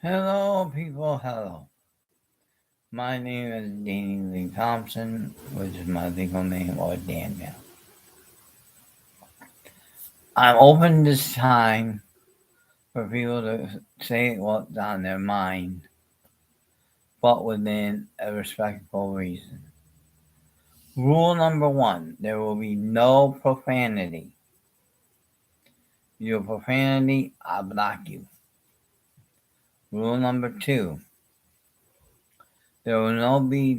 Hello, people. Hello. My name is Danny Lee Thompson, which is my legal name, or Daniel. I'm open this time for people to say what's on their mind, but within a respectful reason. Rule number one, there will be no profanity. Your profanity, I block you. Rule number two, there will not be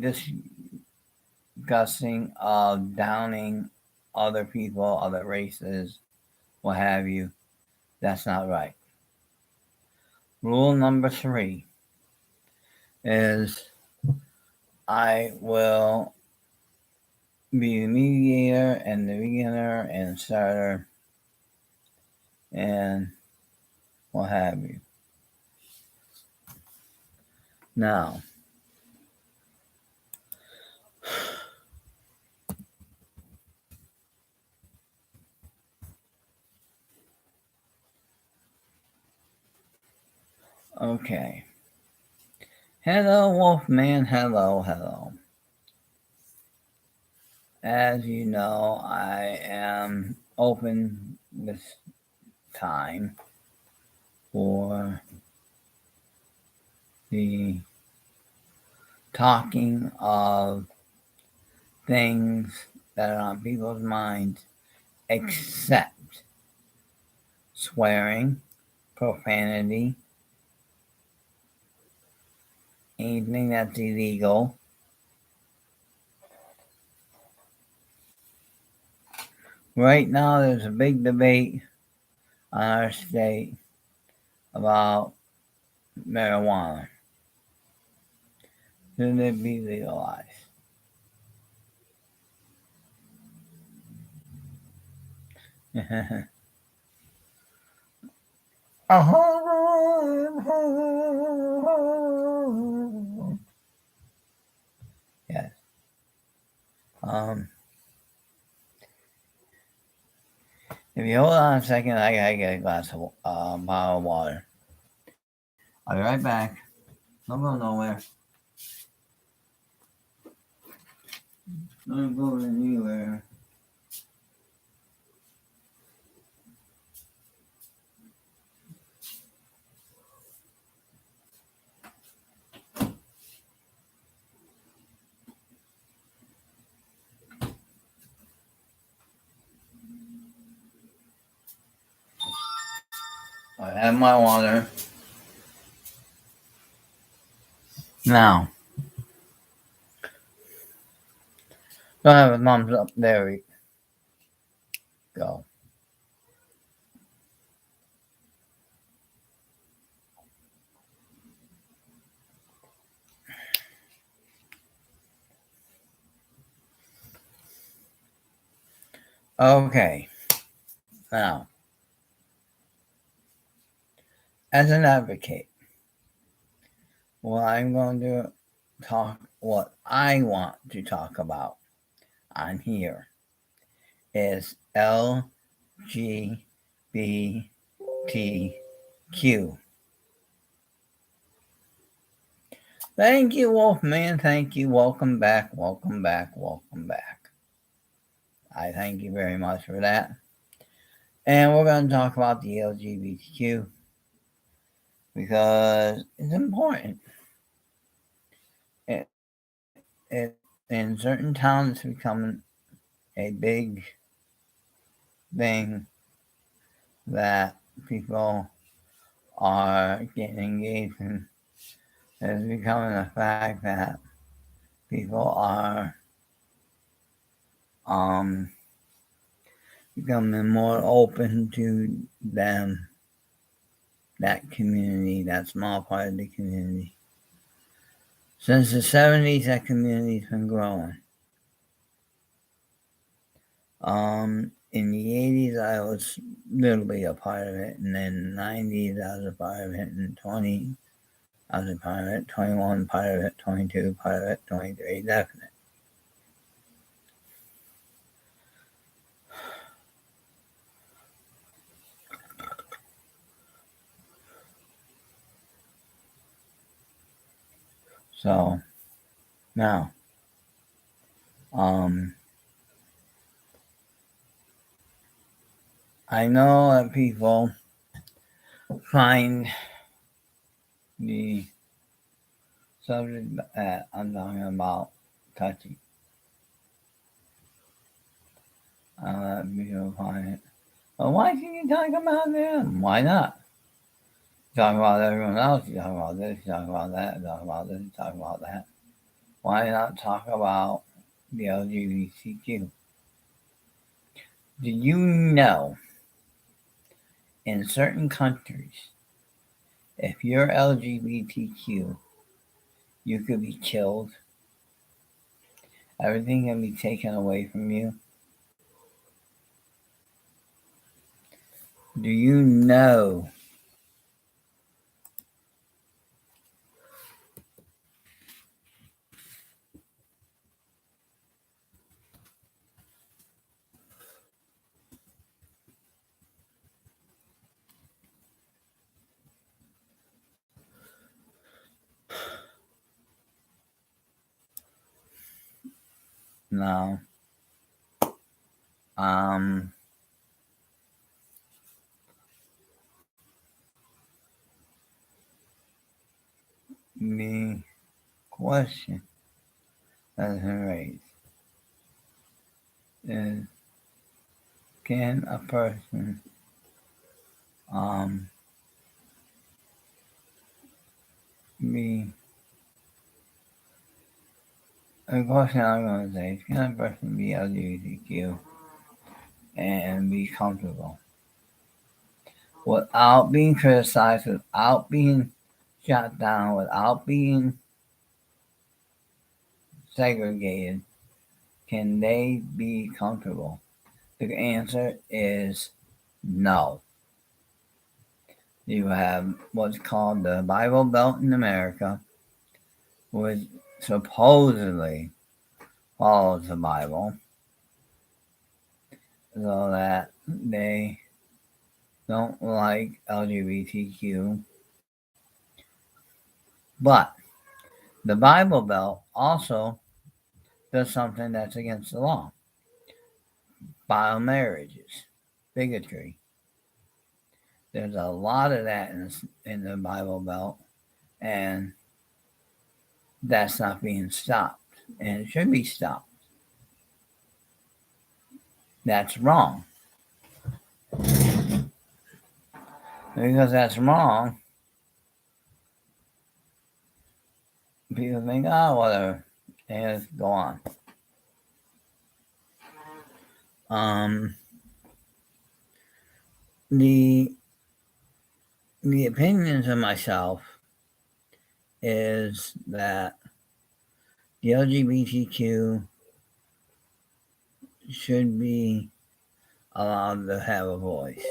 discussing of downing other people, other races, what have you. That's not right. Rule number three is I will be the mediator and the beginner and starter and what have you. Now, okay. Hello, Wolfman. Hello, hello. As you know, I am open this time for the talking of things that are on people's minds, except swearing, profanity, anything that's illegal. Right now, there's a big debate on our state about marijuana. Should it be legalized? Yes. If you hold on a second, I gotta get a glass of bottle of water. I'll be right back. Don't go nowhere. Don't go anywhere. I have my water. Now, don't have a thumbs up. There we go. Okay. Now, as an advocate, what I'm going to talk, what I want to talk about on here is LGBTQ. Thank you, Wolfman. Thank you. Welcome back. Welcome back. Welcome back. I thank you very much for that. And we're going to talk about the LGBTQ because it's important. It in certain towns it's becoming a big thing that people are getting engaged in. It's becoming a fact that people are becoming more open to them, that community, that small part of the community. Since the 70s, that community's been growing. In the 80s, I was literally a part of it, and then in the 90s, I was a part of it, and 20, I was a part of it, 21, part of it, 22, part of it, 23, definite. So now, I know that people find the subject that I'm talking about touchy. I know that people find it. Well, why can't you talk about them? Why not? You talk about everyone else. You talk about this. You talk about that. You talk about this. You talk about that. Why not talk about the LGBTQ? Do you know in certain countries, if you're LGBTQ, you could be killed? Everything can be taken away from you. Do you know? No. Um, the question that is raised is, can a person um be the question I'm going to say is, can a person be LGBTQ and be comfortable without being criticized, without being shot down, without being segregated? Can they be comfortable? The answer is no. You have what's called the Bible Belt in America, which supposedly follows the Bible, so that they don't like LGBTQ. But the Bible Belt also does something that's against the law: bio marriages, bigotry. There's a lot of that in the Bible Belt, and that's not being stopped, and it should be stopped. That's wrong. Because that's wrong, people think, oh, whatever, and let's go on. Um, the the opinions of myself is that the LGBTQ should be allowed to have a voice.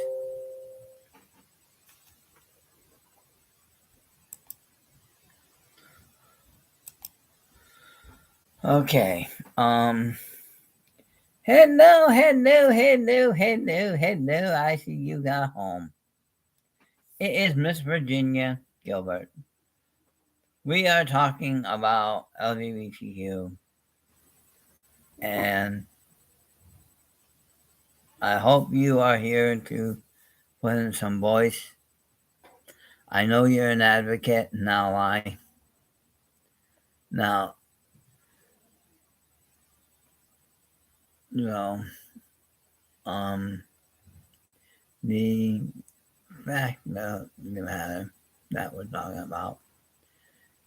Okay. Hello. I see you got home. It is Miss Virginia Gilbert. We are talking about LGBTQ, and I hope you are here to put in some voice. I know you're an advocate, now I. Now, so, the fact of the matter that we're talking about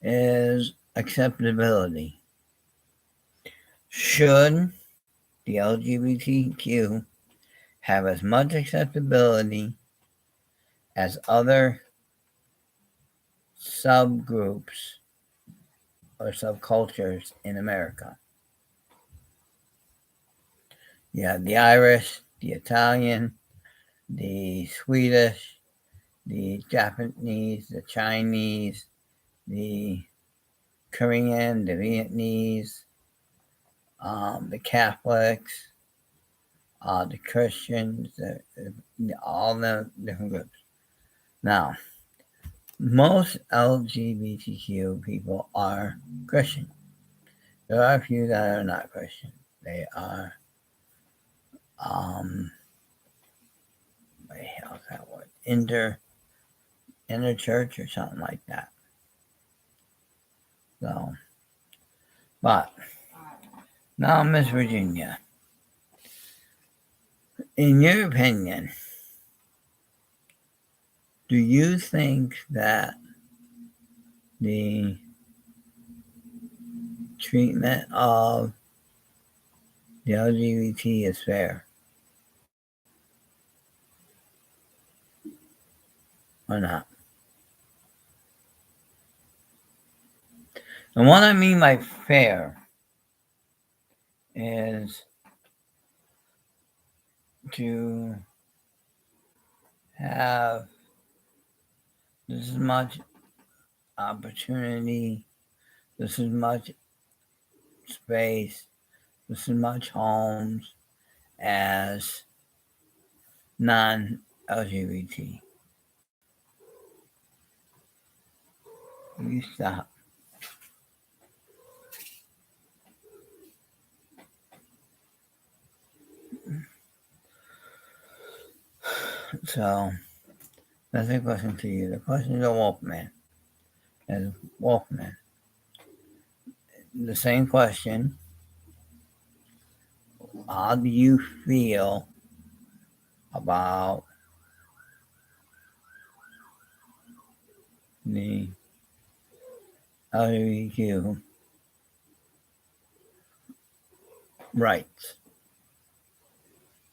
is acceptability. Should the LGBTQ have as much acceptability as other subgroups or subcultures in America? You have the Irish, the Italian, the Swedish, the Japanese, the Chinese, the Korean, the Vietnamese, the Catholics, the Christians, all the different groups. Now, most LGBTQ people are Christian. There are a few that are not Christian. They are, how's that word? Inner church or something like that. So, but now, Miss Virginia, in your opinion, do you think that the treatment of the LGBT is fair or not? And what I mean by fair is to have this much opportunity, this is much space, this is much homes as non-LGBT. You stop. So that's a question to you. The question is a Wolfman. As Wolfman. The same question. How do you feel about the LGBTQ rights?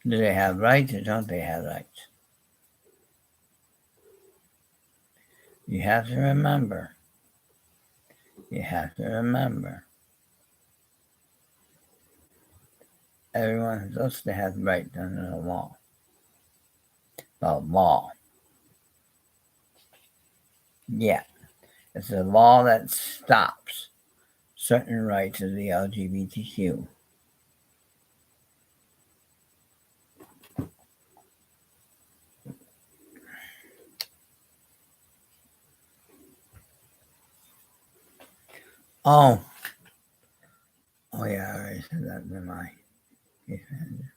Do they have rights or don't they have rights? You have to remember. Everyone is supposed to have rights under the law. The law. Yeah. It's a law that stops certain rights of the LGBTQ. Oh yeah, I already said that in my case manager.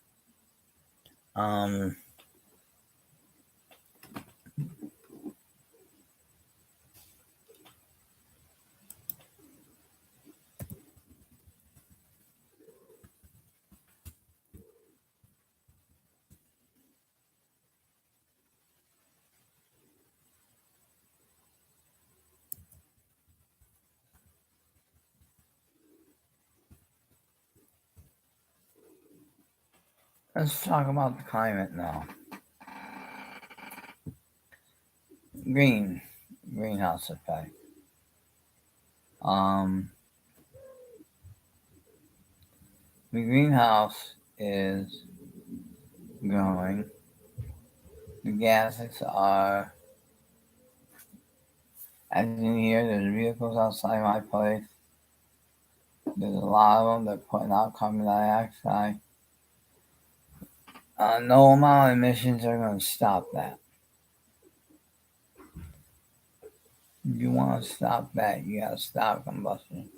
Let's talk about the climate now. Greenhouse effect. The greenhouse is growing. The gases are, as in here, there's vehicles outside my place. There's a lot of them that are putting out carbon dioxide. No amount of emissions are going to stop that. If you want to stop that, you got to stop combustion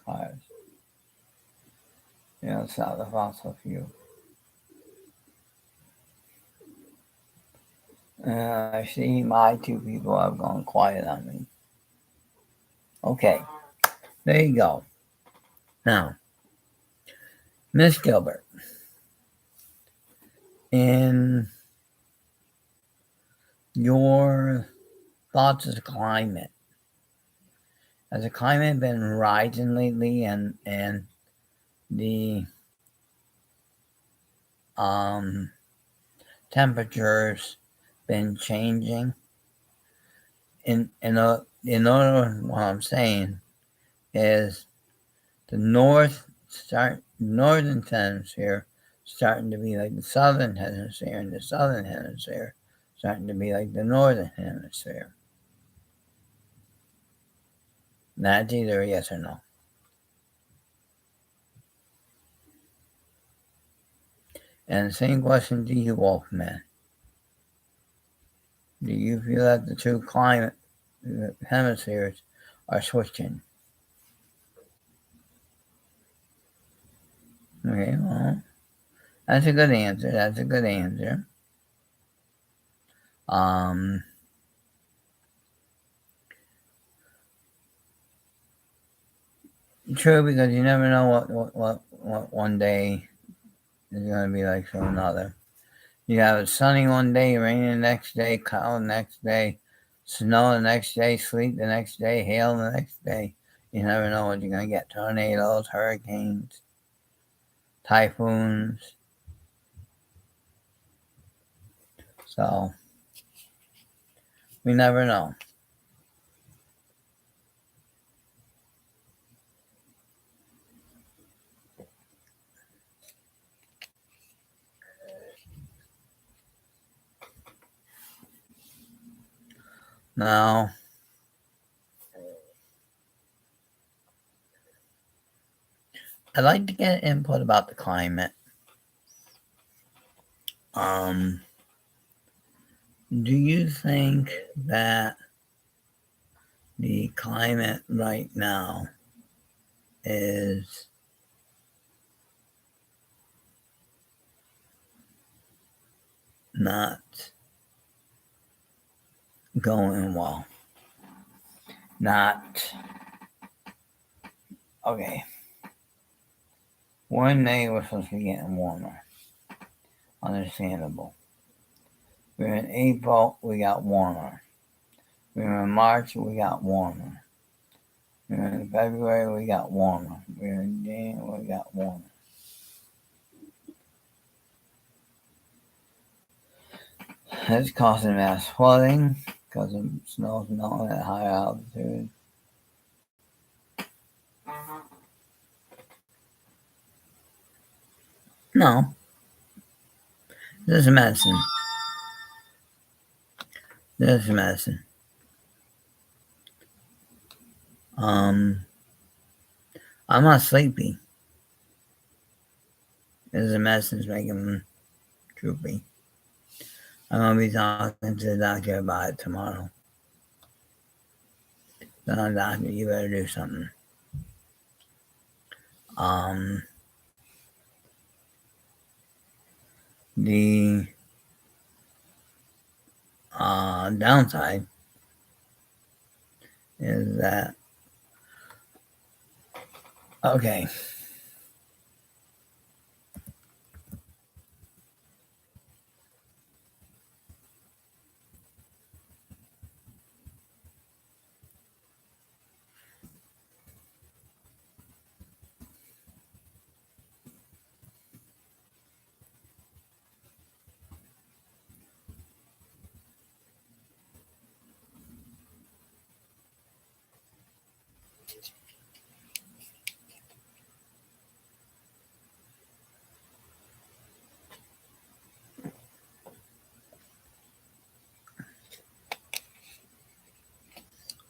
cars. You got to stop the fossil fuel. I see my two people have gone quiet on me. Okay, there you go. Now, Miss Gilbert, in your thoughts of the climate, has the climate been rising lately and the temperatures been changing? In order, what I'm saying is the northern hemisphere starting to be like the southern hemisphere, and the southern hemisphere starting to be like the northern hemisphere. That's either a yes or no. And the same question to you, Wolfman. Do you feel that the true climate hemispheres are switching. Okay, well, that's a good answer. That's a good answer. Um, True, because you never know what one day is going to be like from another. You have it sunny one day, rainy the next day, cloud the next day, snow the next day, sleet the next day, hail the next day. You never know what you're going to get. Tornadoes, hurricanes, typhoons. So, we never know. Now, I'd like to get input about the climate. Um, do you think that the climate right now is not going well? Not okay. One day we're supposed to be getting warmer. Understandable. We're in April, we got warmer. We're in March, we got warmer. We're in February, we got warmer. We're in January, we got warmer. It's causing mass flooding because of snow's melting at higher altitude. No, this is medicine. This is medicine. I'm not sleepy. This is medicine's making me droopy. I'm gonna be talking to the doctor about it tomorrow. So, doctor, you better do something. Um, the downside is that okay.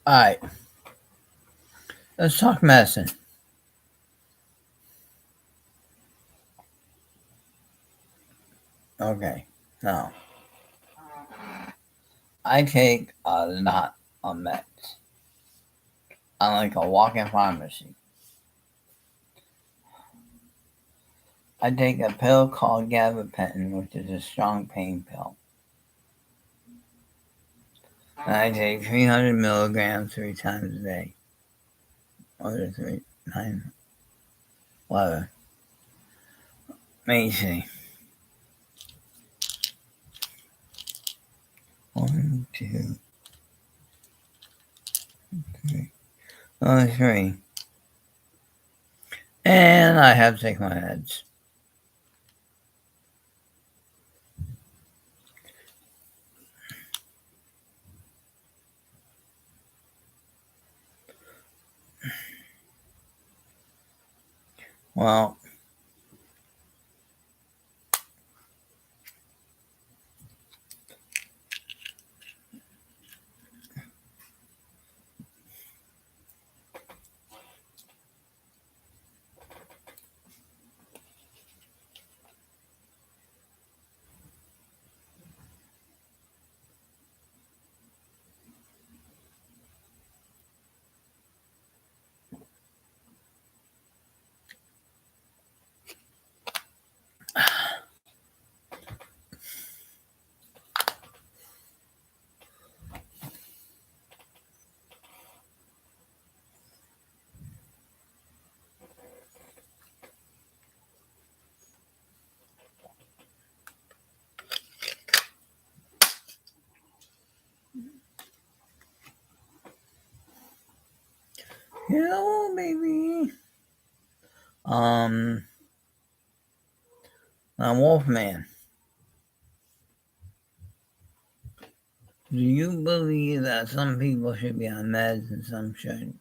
All right, let's talk medicine. Okay, now I take a lot of meds. I'm like a walking pharmacy. I take a pill called gabapentin, which is a strong pain pill. And I take 300 milligrams 3 times a day. Or 9, whatever. Let me see. 1, 2, 3. Oh, 3. And I have to take my meds. Well, Hello, baby. Um, now, Wolfman, do you believe that some people should be on meds and some shouldn't?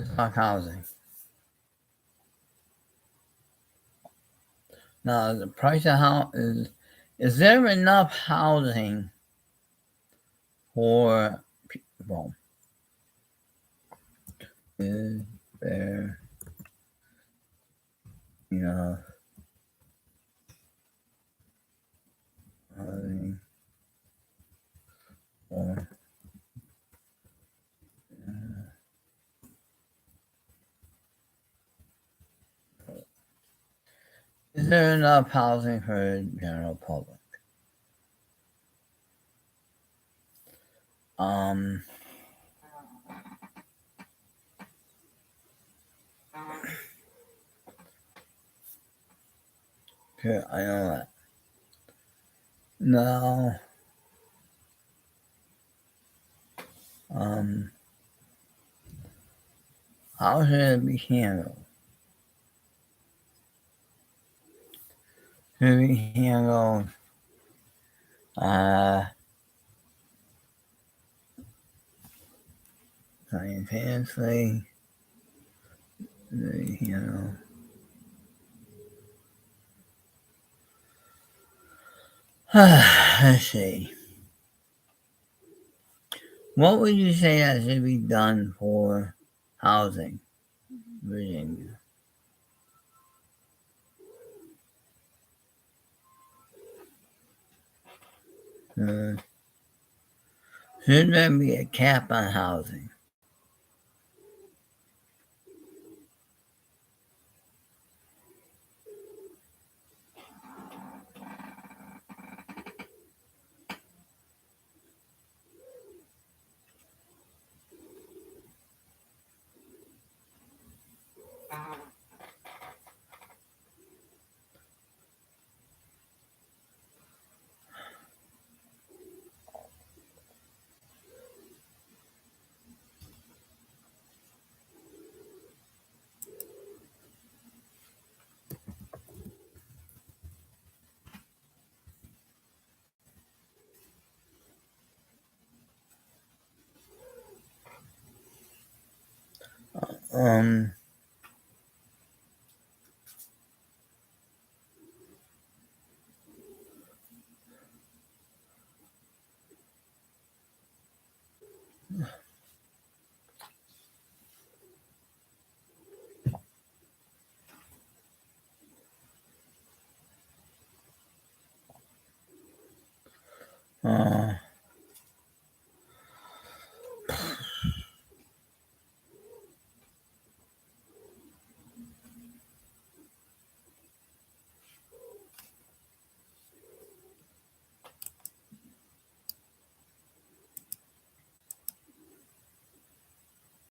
Let's talk housing. Now, the price of house is there enough housing for people? Is there enough housing for is there enough housing for the general public? Um, sure, I know that. Now, um, how should it be handled? Should it be handled uh, simultaneously? You know, let's see. What would you say that should be done for housing, Virginia? Uh, should there be a cap on housing? Um, uh,